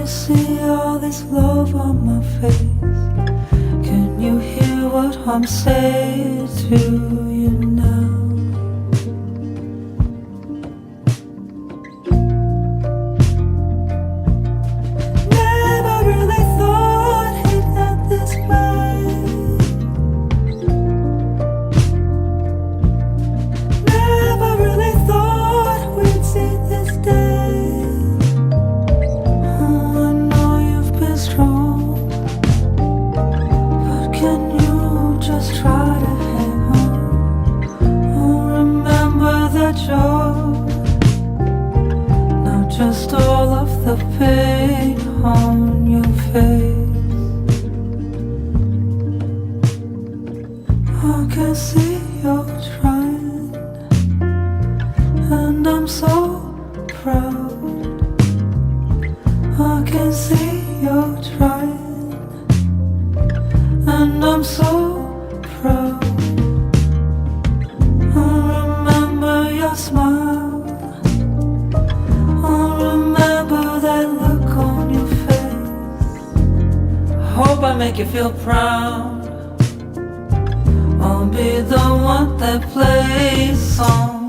you see all this love on my face? Can you hear what I'm saying to you now? Never really thought it had this way. Never really thought we'd see this day. Oh, I know you've been strong, but can you just try to hang on? Oh, remember that you're not just all of the pain on your face. I can see you're trying, and I'm so proud. I can see you're trying, and I'm so proud. I remember your smile, I remember that look on your face. I hope I make you feel proud. I'll be the one that plays song.